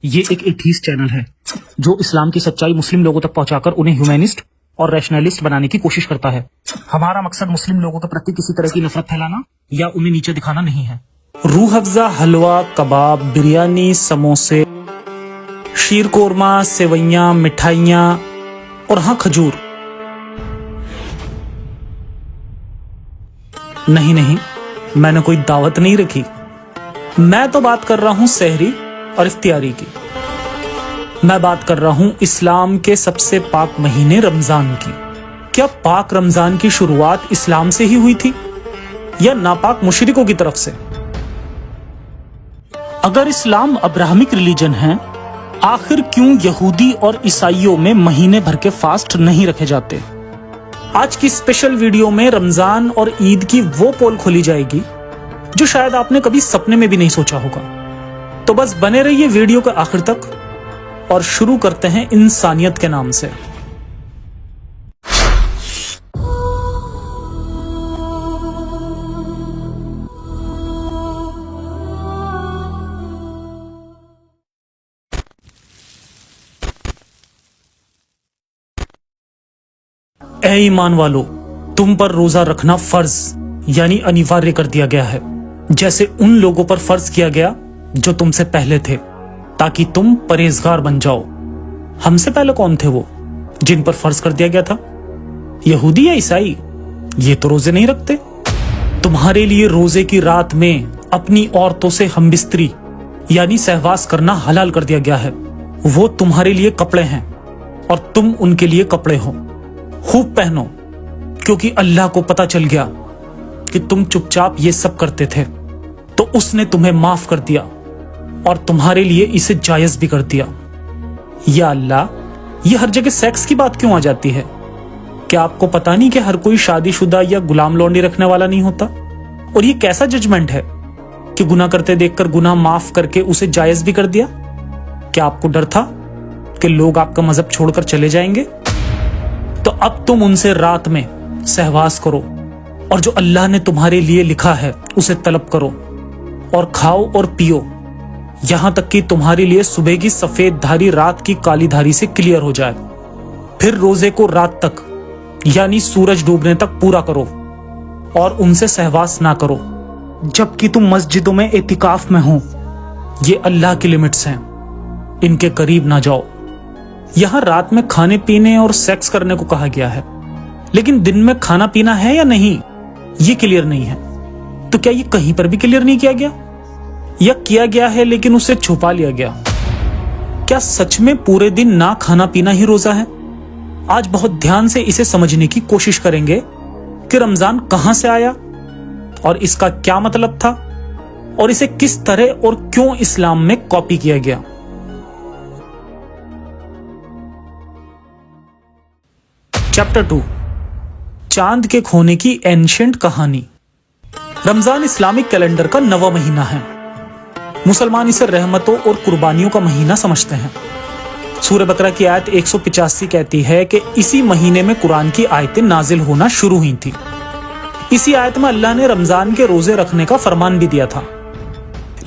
ये एक atheist channel है जो इस्लाम की सच्चाई मुस्लिम लोगों तक पहुंचाकर उन्हें ह्यूमैनिस्ट और रैशनलिस्ट बनाने की कोशिश करता है। हमारा मकसद मुस्लिम लोगों के प्रति किसी तरह की नफरत फैलाना या उन्हें नीचे दिखाना नहीं है। रूह अफ़ज़ा हलवा, कबाब, बिरयानी, समोसे, शीर कोरमा, सेवइयां, मिठाइयां और हाँ खजूर। नहीं, मैंने कोई दावत नहीं रखी। मैं तो बात कर रहा हूं सहरी और इफ्तियारी की। मैं बात कर रहा हूं इस्लाम के सबसे पाक महीने रमजान की। क्या पाक रमजान की शुरुआत इस्लाम से ही हुई थी या नापाक मुशरिकों की तरफ से? अगर इस्लाम अब्राहमिक रिलीजन है, आखिर क्यों यहूदी और ईसाइयों में महीने भर के फास्ट नहीं रखे जाते? आज की स्पेशल वीडियो में रमजान और ईद की वो पोल खोली जाएगी जो शायद आपने कभी सपने में भी नहीं सोचा होगा। तो बस बने रहिए वीडियो के आखिर तक और शुरू करते हैं इंसानियत के नाम से। ऐ ईमान वालो, तुम पर रोजा रखना फर्ज यानी अनिवार्य कर दिया गया है, जैसे उन लोगों पर फर्ज किया गया जो तुमसे पहले थे, ताकि तुम परहेजगार बन जाओ। हमसे पहले कौन थे वो जिन पर फर्ज कर दिया गया था? यहूदी या ईसाई? ये तो रोजे नहीं रखते। तुम्हारे लिए रोजे की रात में अपनी औरतों से हमबिस्तरी यानी सहवास करना हलाल कर दिया गया है। वो तुम्हारे लिए कपड़े हैं और तुम उनके लिए कपड़े हो। खूब पहनो, क्योंकि अल्लाह को पता चल गया कि तुम चुपचाप ये सब करते थे, तो उसने तुम्हें माफ कर दिया और तुम्हारे लिए इसे जायज भी कर दिया। या अल्लाह, ये हर जगह सेक्स की बात क्यों आ जाती है? क्या आपको पता नहीं कि हर कोई शादीशुदा या गुलाम लौंडी रखने वाला नहीं होता? और ये कैसा जजमेंट है कि गुनाह करते देखकर गुनाह माफ करके उसे जायज भी कर दिया? क्या आपको डर था कि लोग आपका मजहब छोड़कर चले जाएंगे? तो अब तुम उनसे रात में सहवास करो और जो अल्लाह ने तुम्हारे लिए लिखा है उसे तलब करो और खाओ और पियो, यहां तक कि तुम्हारे लिए सुबह की सफेद धारी रात की काली धारी से क्लियर हो जाए। फिर रोजे को रात तक यानी सूरज डूबने तक पूरा करो और उनसे सहवास ना करो जबकि तुम मस्जिदों में एतिकाफ में हो। ये अल्लाह की लिमिट्स हैं, इनके करीब ना जाओ। यहां रात में खाने पीने और सेक्स करने को कहा गया है, लेकिन दिन में खाना पीना है या नहीं ये क्लियर नहीं है। तो क्या ये कहीं पर भी क्लियर नहीं किया गया, या किया गया है लेकिन उसे छुपा लिया गया? क्या सच में पूरे दिन ना खाना पीना ही रोजा है? आज बहुत ध्यान से इसे समझने की कोशिश करेंगे कि रमजान कहां से आया और इसका क्या मतलब था और इसे किस तरह और क्यों इस्लाम में कॉपी किया गया। चैप्टर 2, चांद के खोने की एंशिएंट कहानी। रमजान इस्लामिक कैलेंडर का 9वां महीना है। मुसलमान इसे रहमतों और कुर्बानियों का महीना समझते हैं। सूरह बकरा की आयत 185 कहती है कि इसी महीने में कुरान की आयतें नाजिल होना शुरू हुई थी। इसी आयत में अल्लाह ने रमजान के रोजे रखने का फरमान भी दिया था।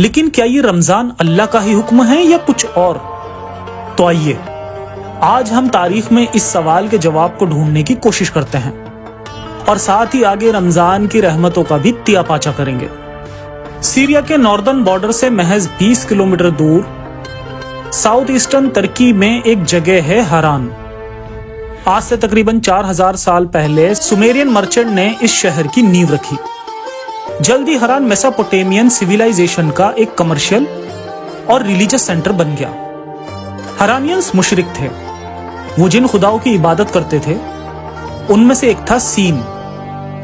लेकिन क्या ये रमजान अल्लाह का ही हुक्म है या कुछ और? तो आइए आज हम तारीख में इस सवाल के जवाब को ढूंढने की कोशिश करते हैं और साथ ही आगे रमजान की रहमतों का भी तिया पाचा करेंगे। सीरिया के नॉर्दर्न बॉर्डर से महज 20 किलोमीटर दूर साउथ ईस्टर्न तुर्की में एक जगह है हरान। आज से तकरीबन 4000 साल पहले सुमेरियन मर्चेंट ने इस शहर की नींव रखी। जल्दी हरान मेसोपोटामियन सिविलाइजेशन का एक कमर्शियल और रिलीजियस सेंटर बन गया। हरानियंस मुशरिक थे। वो जिन खुदाओं की इबादत करते थे उनमें से एक था सीन।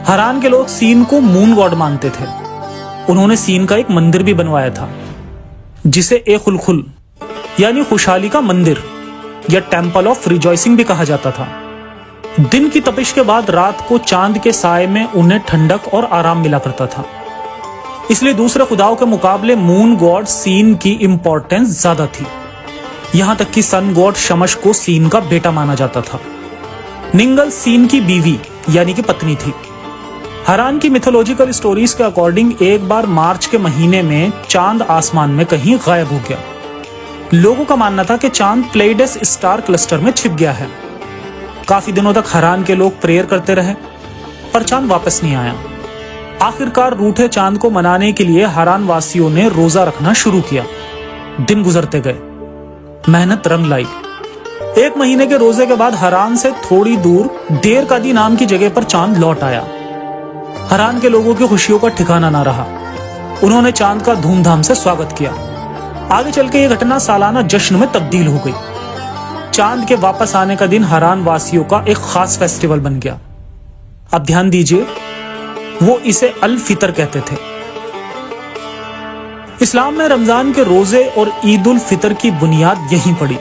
हरान के लोग सीन को मून गॉड मानते थे। उन्होंने सीन का एक मंदिर भी बनवाया था जिसे ए खुलखुल यानी खुशहाली का मंदिर या टेम्पल ऑफ रिजॉइसिंग भी कहा जाता था। दिन की तपिश के बाद रात को चांद के साए में उन्हें ठंडक और आराम मिला करता था, इसलिए दूसरे खुदाओं के मुकाबले मून गॉड सीन की इंपॉर्टेंस ज्यादा थी। यहां तक कि सन गॉड शमश को सीन का बेटा माना जाता था। निंगल सीन की बीवी यानी कि पत्नी थी। हरान की मिथोलॉजिकल स्टोरीज के अकॉर्डिंग एक बार मार्च के महीने में चांद आसमान में कहीं गायब हो गया। लोगों का मानना था कि चांद प्लेइडेस स्टार क्लस्टर में छिप गया है। काफी दिनों तक हरान के लोग प्रेयर करते रहे, पर चांद वापस नहीं आया। आखिरकार रूठे चांद को मनाने के लिए हरान वासियों ने रोजा रखना शुरू किया। दिन गुजरते गए, मेहनत रंग लाई। 1 महीने के रोजे के बाद हरान से थोड़ी दूर देर कादी नाम की जगह पर चांद लौट आया। हरान के लोगों की खुशियों का ठिकाना ना रहा। उन्होंने चांद का धूमधाम से स्वागत किया। आगे चल के यह घटना सालाना जश्न में तब्दील हो गई। चांद के वापस आने का दिन हरान वासियों का एक खास फेस्टिवल बन गया। अब ध्यान दीजिए, वो इसे अल फितर कहते थे। इस्लाम में रमजान के रोजे और ईद उल फितर की बुनियाद यहीं पड़ी।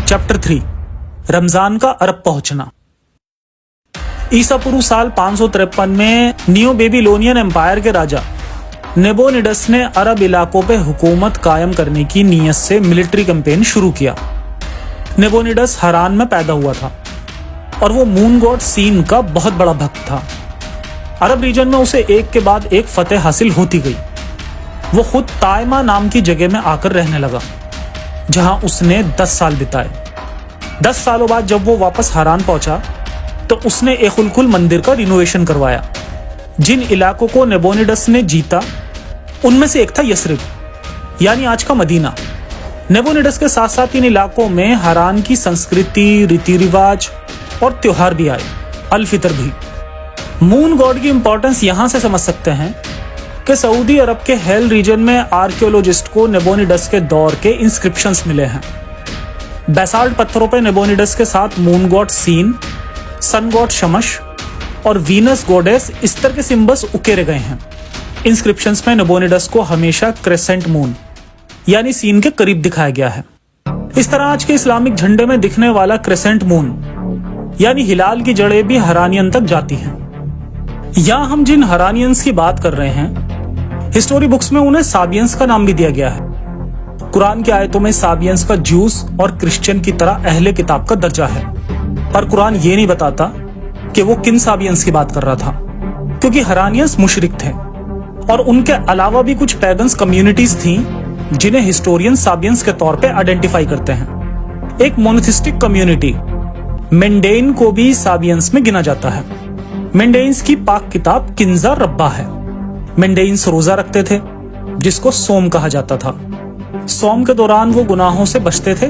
चैप्टर 3, रमजान का अरब पहुंचना। ईसा पूर्व साल 553 में नियो बेबीलोनियन एम्पायर के राजा नेबोनिडस ने अरब इलाकों पे हुकूमत कायम करने की नीयत से मिलिट्री कैंपेन शुरू किया। नेबोनिडस हरान में पैदा हुआ था और वो मून गॉड सीन का बहुत बड़ा भक्त था। अरब रीजन में उसे एक के बाद एक फतेह हासिल होती गई। वो खुद ताइमा नाम की जगह में आकर रहने लगा, जहां उसने 10 साल बिताए। 10 सालों बाद जब वो वापस हरान पहुंचा तो उसने एखुलकुल मंदिर का रिनोवेशन करवाया। जिन इलाकों को नेबोनिडस ने जीता उनमें से एक था यसरिब, यानी आज का मदीना। नेबोनिडस के साथ साथ इन इलाकों में हरान की संस्कृति, रीति रिवाज और त्योहार भी आए, अल फितर भी। मून गॉड की इंपॉर्टेंस यहां से समझ सकते हैं कि सऊदी अरब के हेल रीजन में आर्कियोलॉजिस्ट को नेबोनिडस के दौर के इंस्क्रिप्शंस मिले हैं। बेसाल्ट पत्थरों पर नेबोनिडस के साथ moon god Sin, sun god Shamash और वीनस गॉडेस इस तरह के सिंबल्स उकेरे गए हैं। इंस्क्रिप्शंस में नेबोनिडस को हमेशा क्रेसेंट मून यानी सीन के करीब दिखाया गया है। इस तरह आज के इस्लामिक झंडे में दिखने वाला क्रेसेंट मून यानी हिलाल की जड़ें भी हरानियन तक जाती हैं। यहां हम जिन हरानियंस की बात कर रहे हैं, हिस्टोरी बुक्स में उन्हें साबियंस का नाम भी दिया गया है। कुरान की आयतों में साबियंस का ज्यूस और क्रिश्चियन की तरह अहले किताब का दर्जा है, पर कुरान ये नहीं बताता कि वो किन साबियंस की बात कर रहा था, क्योंकि हरानियंस मुशरिक थे और उनके अलावा भी कुछ पैगन्स कम्युनिटीज थीं जिन्हें हिस्टोरियन साबियंस के तौर पे आइडेंटिफाई करते हैं। एक मोनोथिस्टिक कम्युनिटी मेंडेन को भी साबियंस में गिना जाता है। मेंडेन्स की पाक किताब किंजा रब्बा है। मेंडेन्स रोजा रखते थे जिसको सोम कहा जाता था। सोम के दौरान वो गुनाहों से बचते थे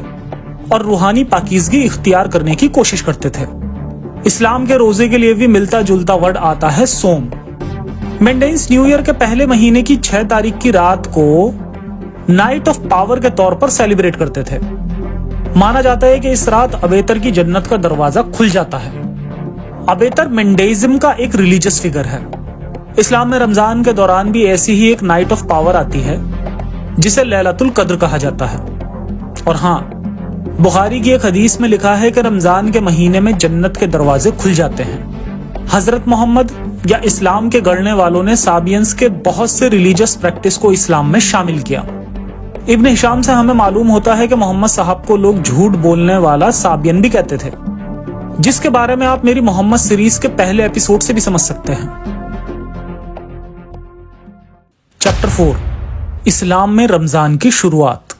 और रूहानी पाकीज़गी इख्तियार करने की कोशिश करते थे। इस्लाम के रोजे के लिए भी मिलता जुलता वर्ड आता है सोम। मेंडेन्स न्यू ईयर के पहले महीने की 6 तारीख की रात को नाइट ऑफ पावर के तौर पर सेलिब्रेट करते थे। माना जाता है कि इस रात अबेतर की जन्नत का दरवाजा खुल जाता है। अबेतर मेंडेइज्म का एक रिलीजियस फिगर है। इस्लाम में रमजान के दौरान भी ऐसी ही एक नाइट ऑफ पावर आती है जिसे लैलतुल कद्र कहा जाता है। और हाँ, बुखारी की एक हदीस में लिखा है कि रमजान के महीने में जन्नत के दरवाजे खुल जाते हैं। हजरत मोहम्मद या इस्लाम के गढ़ने वालों ने साबियंस के बहुत से रिलीजियस प्रैक्टिस को इस्लाम में शामिल किया। इब्न हिशाम से हमें मालूम होता है कि मोहम्मद साहब को लोग झूठ बोलने वाला साबियन भी कहते थे, जिसके बारे में आप मेरी मोहम्मद सीरीज के पहले एपिसोड से भी समझ सकते हैं। चैप्टर 4, इस्लाम में रमजान की शुरुआत।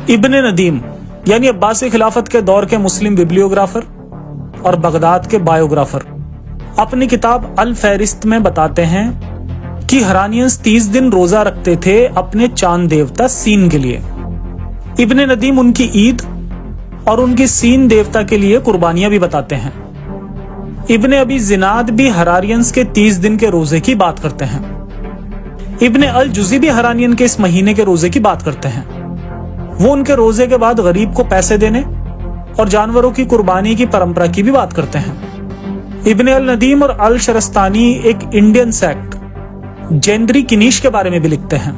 इब्न नदीम यानी अब्बासी खिलाफत के दौर के मुस्लिम बिब्लियोग्राफर और बगदाद के बायोग्राफर अपनी किताब अल फहरिस्त में बताते हैं कि हरानियंस 30 दिन रोजा रखते थे अपने चांद देवता सीन के लिए। इब्न नदीम उनकी ईद और उनकी सीन देवता के लिए कुर्बानियां भी बताते हैं। इब्न अबी जिनाद भी हरारियंस के 30 दिन के रोजे की बात करते हैं। इब्न अल जुजी भी हरानियन के इस महीने के रोजे की बात करते हैं। वो उनके रोजे के बाद गरीब को पैसे देने और जानवरों की कुर्बानी की परंपरा की भी बात करते हैं। इब्न अल नदीम और अल शरस्तानी एक इंडियन सेक्ट जेंद्री किनीश के बारे में भी लिखते हैं,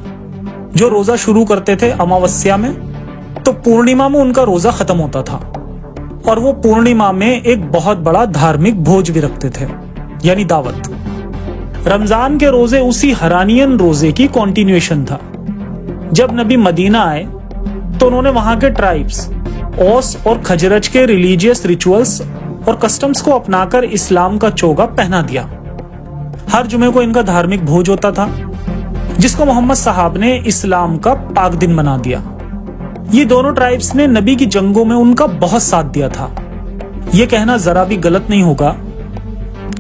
जो रोजा शुरू करते थे अमावस्या में, तो पूर्णिमा में उनका रोजा खत्म होता था और वो पूर्णिमा में एक बहुत बड़ा धार्मिक भोज भी रखते थे, यानी दावत। रमजान के रोजे उसी हरानियन रोजे की कॉन्टिन्यूएशन था। जब नबी मदीना आए तो उन्होंने वहां के ट्राइब्स औस और खजरज के रिलीजियस रिचुअल्स और कस्टम्स को अपनाकर इस्लाम का चोगा पहना दिया। हर जुमे को इनका धार्मिक भोज होता था, जिसको मोहम्मद साहब ने इस्लाम का पाक दिन बना दिया। ये दोनों ट्राइब्स ने नबी की जंगों में उनका बहुत साथ दिया था। ये कहना जरा भी गलत नहीं होगा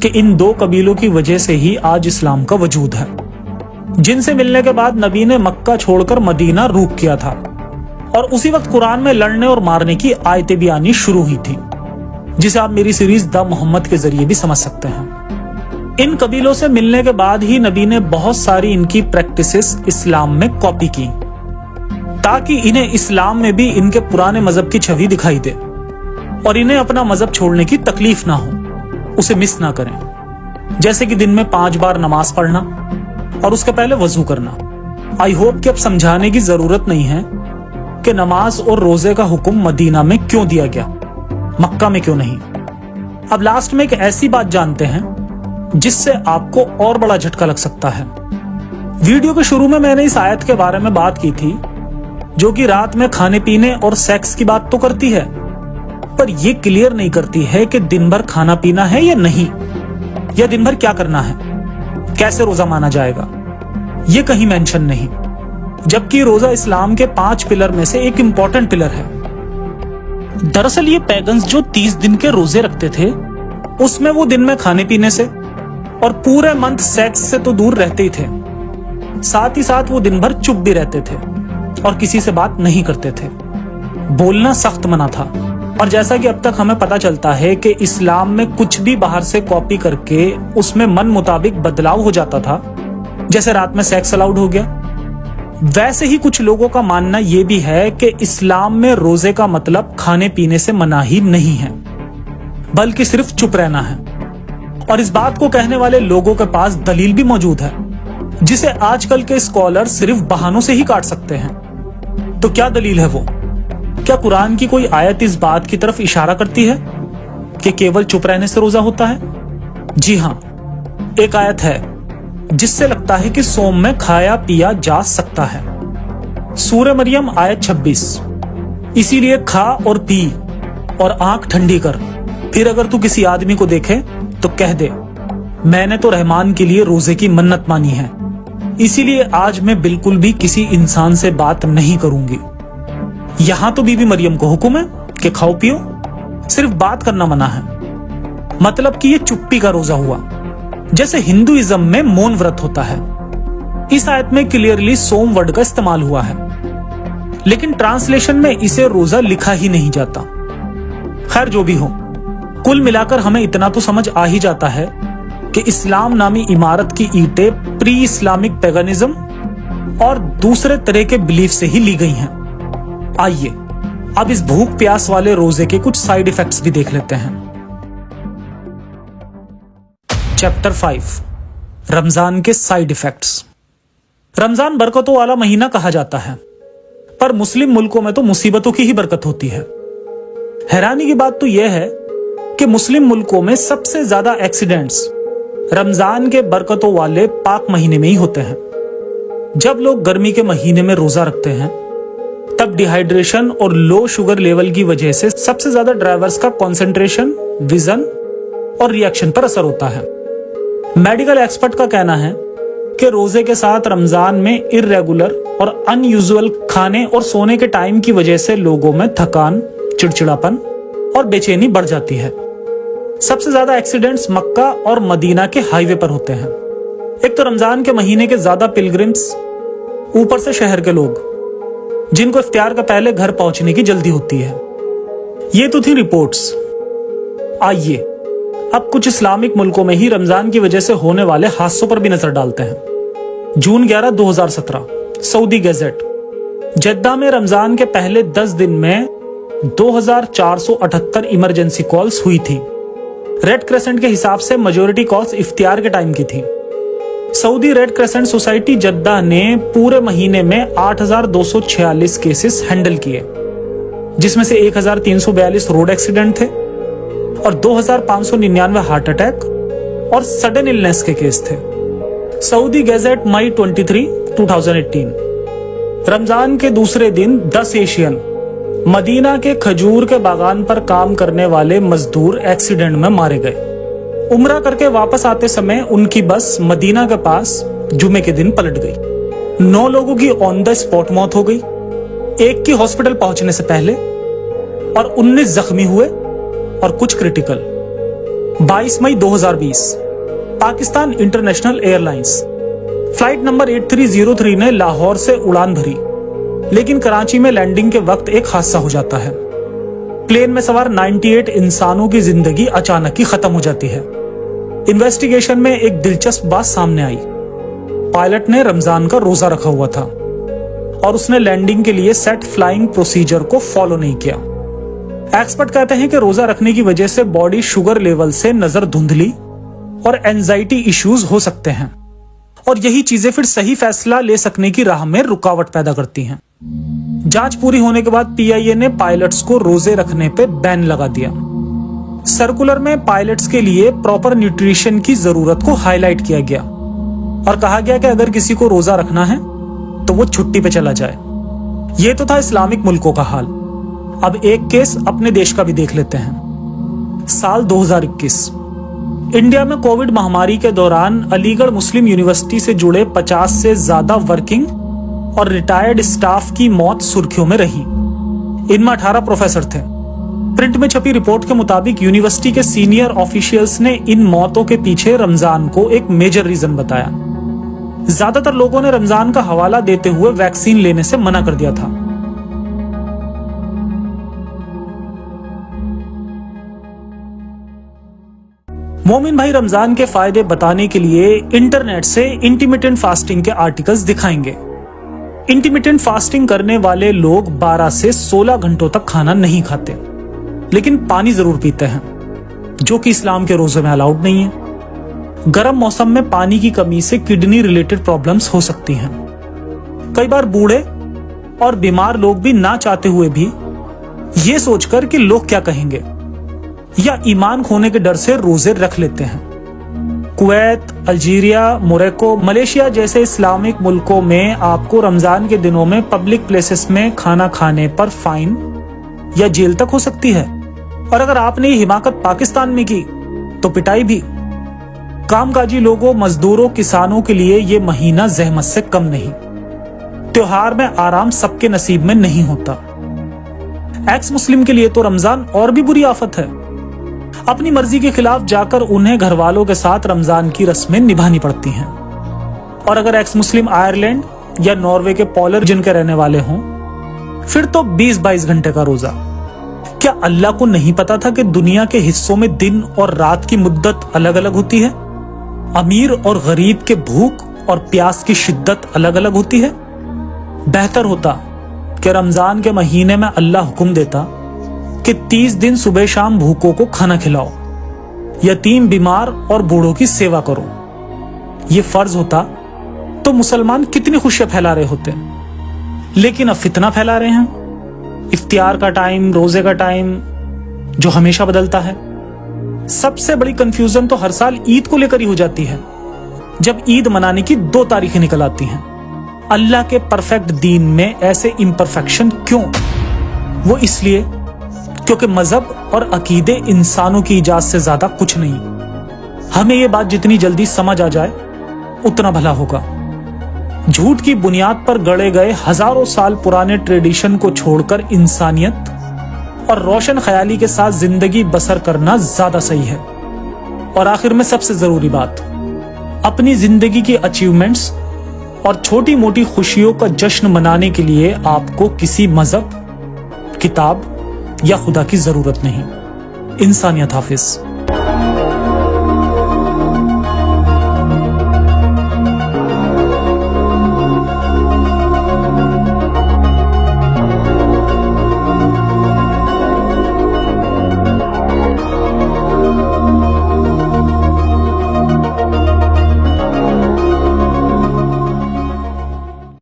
कि इन दो कबीलों की वजह से ही आज इस्लाम का वजूद है, जिनसे मिलने के बाद नबी ने मक्का छोड़कर मदीना रुख किया था और उसी वक्त कुरान में लड़ने और मारने की आयतें भी आनी शुरू हुई थी, जिसे आप मेरी सीरीज द मोहम्मद के जरिए भी समझ सकते हैं। इन कबीलों से मिलने के बाद ही नबी ने बहुत सारी इनकी प्रैक्टिसेस इस्लाम में कॉपी की, ताकि इन्हें इस्लाम में भी इनके पुराने मजहब की छवि दिखाई दे और इन्हें अपना मजहब छोड़ने की तकलीफ ना हो, उसे मिस ना करें। जैसे कि दिन में 5 बार नमाज पढ़ना और उसके पहले वजू करना। आई होप कि अब समझाने की जरूरत नहीं है कि नमाज और रोजे का हुक्म मदीना में क्यों दिया गया, मक्का में क्यों नहीं। अब लास्ट में एक ऐसी बात जानते हैं जिससे आपको और बड़ा झटका लग सकता है। वीडियो के शुरू में मैंने इस आयत के बारे में बात की थी, जो कि रात में खाने पीने और सेक्स की बात तो करती है, पर यह क्लियर नहीं करती है कि दिन भर खाना पीना है या नहीं, या दिन भर क्या करना है, कैसे रोजा माना जाएगा, ये कहीं मेंशन नहीं। जबकि रोजा इस्लाम के 5 पिलर में से एक इंपॉर्टेंट पिलर है। दरअसल ये पैगन्स जो 30 दिन के रोजे रखते थे, उसमें वो दिन में खाने पीने से और पूरे मंथ सेक्स से तो दूर रहते ही थे, साथ ही साथ वो दिन भर चुप भी रहते थे और किसी से बात नहीं करते थे। बोलना सख्त मना था। और जैसा कि अब तक हमें पता चलता है कि इस्लाम में कुछ भी बाहर से कॉपी करके उसमें मन मुताबिक बदलाव हो जाता था, जैसे रात में सेक्स अलाउड हो गया, वैसे ही कुछ लोगों का मानना यह भी है कि इस्लाम में रोजे का मतलब खाने पीने से मना ही नहीं है, बल्कि सिर्फ चुप रहना है। और इस बात को कहने वाले लोगों के पास दलील भी मौजूद है, जिसे आजकल के स्कॉलर सिर्फ बहानों से ही काट सकते हैं। तो क्या दलील है वो? क्या कुरान की कोई आयत इस बात की तरफ इशारा करती है कि केवल चुप रहने से रोजा होता है? जी हां, एक आयत है जिससे लगता है कि सोम में खाया पिया जा सकता है। सूरह मरियम आयत 26। इसीलिए खा और पी और आंख ठंडी कर, फिर अगर तू किसी आदमी को देखे तो कह दे मैंने तो रहमान के लिए रोजे की मन्नत मानी है, इसीलिए आज मैं बिल्कुल भी किसी इंसान से बात नहीं करूंगी। यहां तो बीबी मरियम को हुक्म है कि खाओ पियो, सिर्फ बात करना मना है। मतलब कि ये चुप्पी का रोजा हुआ, जैसे हिंदुइज्म में मौन व्रत होता है। इस आयत में क्लियरली सोम वर्ड का इस्तेमाल हुआ है, लेकिन ट्रांसलेशन में इसे रोजा लिखा ही नहीं जाता। खैर जो भी हो, कुल मिलाकर हमें इतना तो समझ आ ही जाता है कि इस्लाम नामी इमारत की ईंटें प्री इस्लामिक पैगनिज्म और दूसरे तरह के बिलीफ से ही ली गई हैं। आइए अब इस भूख प्यास वाले रोजे के कुछ साइड इफेक्ट्स भी देख लेते हैं। चैप्टर 5, रमजान के साइड इफेक्ट्स। रमजान बरकतों वाला महीना कहा जाता है, पर मुस्लिम मुल्कों में तो मुसीबतों की ही बरकत होती है। हैरानी की बात तो यह है कि मुस्लिम मुल्कों में सबसे ज्यादा एक्सीडेंट्स रमजान के बरकतों वाले पाक महीने में ही होते हैं। जब लोग गर्मी के महीने में रोजा रखते हैं, तब डिहाइड्रेशन और लो शुगर लेवल की वजह से सबसे ज्यादा ड्राइवर्स का कंसंट्रेशन, विजन और रिएक्शन पर असर होता है। मेडिकल एक्सपर्ट का कहना है कि रोजे के साथ रमजान में इर्रेगुलर और अनयूजुअल खाने और सोने के टाइम की वजह से लोगों में थकान, चिड़चिड़ापन और बेचैनी बढ़ जाती है। सबसे ज्यादा एक्सीडेंट्स मक्का और मदीना के हाईवे पर होते हैं। एक तो रमजान के महीने के ज्यादा पिलग्रिम्स, ऊपर से शहर के लोग जिनको इफ्तियार के पहले घर पहुंचने की जल्दी होती है। ये तो थी रिपोर्ट्स। आइए अब कुछ इस्लामिक मुल्कों में ही रमजान की वजह से होने वाले हादसों पर भी नजर डालते हैं। जून 11, 2017 सऊदी गैजेट। जद्दा में रमजान के पहले 10 दिन में 2478 इमरजेंसी कॉल्स हुई थी। रेड क्रेसेंट के हिसाब से मेजॉरिटी कॉल्स इफ्तियार के टाइम की थी। Saudi red crescent society Jeddah ने पूरे महीने में 8246 केसेस हैंडल किए, जिसमें से 1342 रोड एक्सीडेंट थे और 2599 हार्ट अटैक और सडन इलनेस के केस थे। सऊदी गैजेट मई 23, 2018। रमजान के दूसरे दिन 10 एशियन मदीना के खजूर के बागान पर काम करने वाले मजदूर एक्सीडेंट में मारे गए। उम्रा करके वापस आते समय उनकी बस मदीना के पास जुमे के दिन पलट गई। 9 लोगों की ऑन द स्पॉट मौत हो गई, एक की हॉस्पिटल पहुंचने से पहले, और 19 जख्मी हुए और कुछ क्रिटिकल। 22 मई 2020 Pakistan international airlines flight number 8303 ने लाहौर से उड़ान भरी, लेकिन कराची में लैंडिंग के वक्त एक हादसा हो जाता है। प्लेन में सवार 98 इंसानों की जिंदगी अचानक ही खत्म हो जाती है। इन्वेस्टिगेशन में एक दिलचस्प बात सामने आई। पायलट ने रमजान का रोजा रखा हुआ था और उसने लैंडिंग के लिए सेट फ्लाइंग प्रोसीजर को फॉलो नहीं किया। एक्सपर्ट कहते हैं कि रोजा रखने की वजह से बॉडी शुगर लेवल से नजर धुंधली और एंजाइटी इश्यूज हो सकते हैं, और यही चीजें फिर सही फैसला ले सकने की राह में रुकावट पैदा करती हैं। जांच पूरी होने के बाद पीआईए ने पायलट्स को रोजे रखने पे बैन लगा दिया। सर्कुलर में पायलट्स के लिए प्रॉपर न्यूट्रिशन की जरूरत को हाईलाइट किया गया और कहा गया कि अगर किसी को रोजा रखना है तो वो छुट्टी पे चला जाए। ये तो था इस्लामिक मुल्कों का हाल। अब एक केस अपने देश का भी देख लेते हैं। साल 2021 इंडिया में कोविड महामारी के दौरान अलीगढ़ मुस्लिम यूनिवर्सिटी से जुड़े 50 से ज्यादा वर्किंग और रिटायर्ड स्टाफ की मौत सुर्खियों में रही। इनमें 18 प्रोफेसर थे। प्रिंट में छपी रिपोर्ट के मुताबिक यूनिवर्सिटी के सीनियर ऑफिशियल्स ने इन मौतों के पीछे रमजान को एक मेजर रीजन बताया। ज्यादातर लोगों ने रमजान का हवाला देते हुए वैक्सीन लेने से मना कर दिया था। मोमिन भाई रमजान के फायदे बताने के लिए इंटरनेट से इंटरमिटेंट फास्टिंग के आर्टिकल्स दिखाएंगे। इंटरमिटेंट फास्टिंग करने वाले लोग 12 से 16 घंटों तक खाना नहीं खाते, लेकिन पानी जरूर पीते हैं, जो कि इस्लाम के रोजे में अलाउड नहीं है। गर्म मौसम में पानी की कमी से किडनी रिलेटेड प्रॉब्लम्स हो सकती हैं। कई बार बूढ़े और बीमार लोग भी ना चाहते हुए भी ये सोचकर कि लोग क्या कहेंगे या ईमान खोने के डर से रोजे रख लेते हैं। कुवैत, अल्जीरिया, मोरक्को, मलेशिया जैसे इस्लामिक मुल्कों में आपको रमजान के दिनों में पब्लिक प्लेसेस में खाना खाने पर फाइन या जेल तक हो सकती है, और अगर आपने ये हिमाकत पाकिस्तान में की तो पिटाई भी। कामकाजी लोगों, मजदूरों, किसानों के लिए ये महीना जहमत से कम नहीं। त्योहार में आराम सबके नसीब में नहीं होता। एक्स मुस्लिम के लिए तो रमजान और भी बुरी आफत है। अपनी मर्जी के खिलाफ जाकर उन्हें घर वालों के साथ रमजान की रस्में निभानी पड़ती हैं। और अगर एक्स मुस्लिम आयरलैंड या नॉर्वे के पोलर रीजन के रहने वाले हों, फिर तो 20-22 घंटे का रोजा। क्या अल्लाह को नहीं पता था कि दुनिया के हिस्सों में दिन और रात की मुद्दत अलग अलग होती है? अमीर और गरीब के भूख और प्यास की शिद्दत अलग अलग होती है। बेहतर होता कि रमजान के महीने में अल्लाह हुक्म देता कि 30 दिन सुबह शाम भूखों को खाना खिलाओ, यतीम, बीमार और बूढ़ों की सेवा करो। ये फर्ज होता तो मुसलमान कितनी खुशियां फैला रहे होते, लेकिन अब फितना फैला रहे हैं। इफ्तियार का टाइम, रोजे का टाइम जो हमेशा बदलता है। सबसे बड़ी कंफ्यूजन तो हर साल ईद को लेकर ही हो जाती है, जब ईद मनाने की 2 तारीखें निकल आती हैं। अल्लाह के परफेक्ट दीन में ऐसे इम्परफेक्शन क्यों? वो इसलिए क्योंकि मजहब और अकीदे इंसानों की इजाजत से ज्यादा कुछ नहीं। हमें ये बात जितनी जल्दी समझ आ जाए उतना भला होगा। झूठ की बुनियाद पर गढ़े गए हजारों साल पुराने ट्रेडिशन को छोड़कर इंसानियत और रोशन ख्याली के साथ जिंदगी बसर करना ज्यादा सही है। और आखिर में सबसे जरूरी बात, अपनी जिंदगी की अचीवमेंट्स और छोटी मोटी खुशियों का जश्न मनाने के लिए आपको किसी मजहब, किताब या खुदा की जरूरत नहीं। इंसानियत हाफिज।